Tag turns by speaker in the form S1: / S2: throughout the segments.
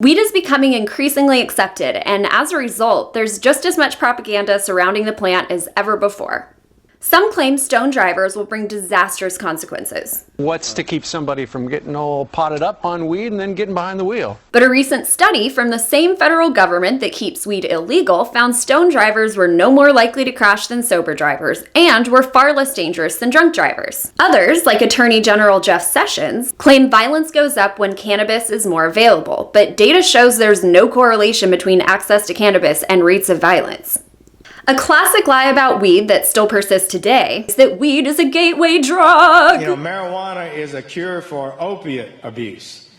S1: Weed is becoming increasingly accepted, and as a result, there's just as much propaganda surrounding the plant as ever before. Some claim stoned drivers will bring disastrous consequences.
S2: What's to keep somebody from getting all potted up on weed and then getting behind the wheel?
S1: But a recent study from the same federal government that keeps weed illegal found stoned drivers were no more likely to crash than sober drivers, and were far less dangerous than drunk drivers. Others, like Attorney General Jeff Sessions, claim violence goes up when cannabis is more available, but data shows there's no correlation between access to cannabis and rates of violence. A classic lie about weed that still persists today is that weed is a gateway drug.
S3: Marijuana is a cure for opiate abuse.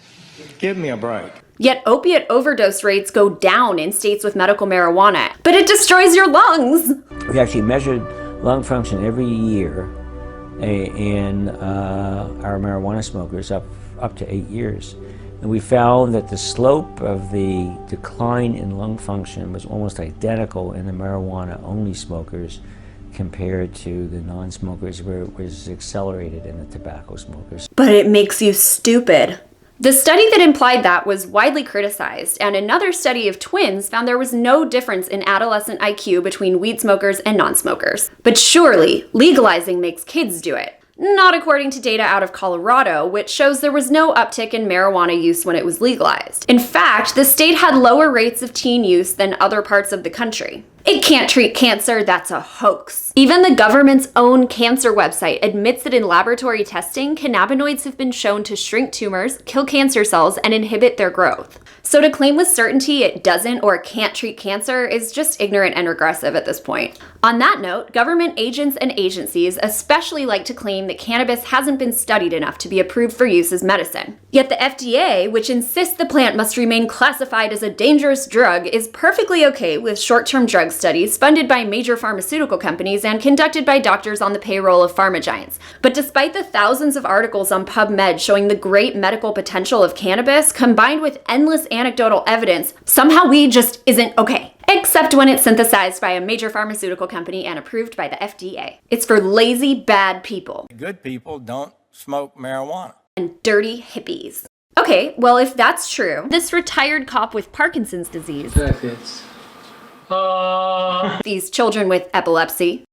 S3: Give me a break.
S1: Yet opiate overdose rates go down in states with medical marijuana, but it destroys your lungs.
S4: We actually measured lung function every year in our marijuana smokers up to 8 years. And we found that the slope of the decline in lung function was almost identical in the marijuana-only smokers compared to the non-smokers, where it was accelerated in the tobacco smokers.
S1: But it makes you stupid. The study that implied that was widely criticized, and another study of twins found there was no difference in adolescent IQ between weed smokers and non-smokers. But surely, legalizing makes kids do it. Not according to data out of Colorado, which shows there was no uptick in marijuana use when it was legalized. In fact, the state had lower rates of teen use than other parts of the country. It can't treat cancer, that's a hoax. Even the government's own cancer website admits that in laboratory testing, cannabinoids have been shown to shrink tumors, kill cancer cells, and inhibit their growth. So to claim with certainty it doesn't or can't treat cancer is just ignorant and regressive at this point. On that note, government agents and agencies especially like to claim that cannabis hasn't been studied enough to be approved for use as medicine. Yet the FDA, which insists the plant must remain classified as a dangerous drug, is perfectly okay with short-term drug studies funded by major pharmaceutical companies and conducted by doctors on the payroll of pharma giants. But despite the thousands of articles on PubMed showing the great medical potential of cannabis, combined with endless anecdotal evidence, somehow weed just isn't okay. Except when it's synthesized by a major pharmaceutical company and approved by the FDA. It's for lazy, bad people.
S5: Good people don't smoke marijuana.
S1: And dirty hippies. Okay, well, if that's true, this retired cop with Parkinson's disease, these children with epilepsy,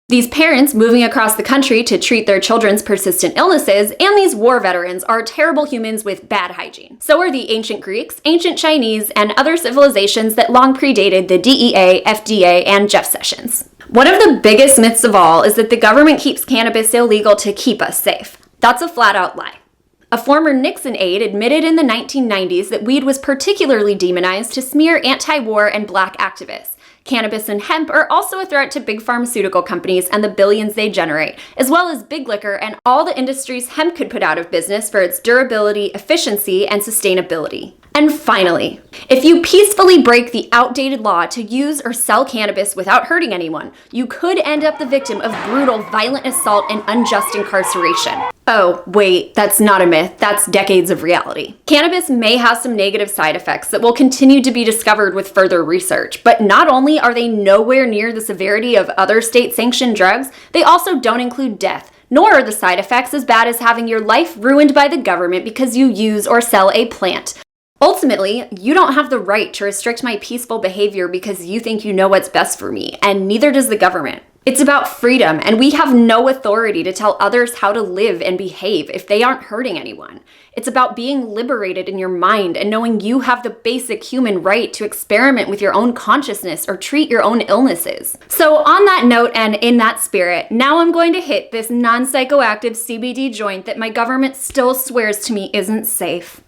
S1: these parents moving across the country to treat their children's persistent illnesses, and these war veterans are terrible humans with bad hygiene. So are the ancient Greeks, ancient Chinese, and other civilizations that long predated the DEA, FDA, and Jeff Sessions. One of the biggest myths of all is that the government keeps cannabis illegal to keep us safe. That's a flat-out lie. A former Nixon aide admitted in the 1990s that weed was particularly demonized to smear anti-war and black activists. Cannabis and hemp are also a threat to big pharmaceutical companies and the billions they generate, as well as big liquor and all the industries hemp could put out of business for its durability, efficiency, and sustainability. And finally, if you peacefully break the outdated law to use or sell cannabis without hurting anyone, you could end up the victim of brutal, violent assault and unjust incarceration. Oh, wait, that's not a myth, that's decades of reality. Cannabis may have some negative side effects that will continue to be discovered with further research, but not only are they nowhere near the severity of other state-sanctioned drugs, they also don't include death, nor are the side effects as bad as having your life ruined by the government because you use or sell a plant. Ultimately, you don't have the right to restrict my peaceful behavior because you think you know what's best for me, and neither does the government. It's about freedom, and we have no authority to tell others how to live and behave if they aren't hurting anyone. It's about being liberated in your mind and knowing you have the basic human right to experiment with your own consciousness or treat your own illnesses. So on that note and in that spirit, now I'm going to hit this non-psychoactive CBD joint that my government still swears to me isn't safe.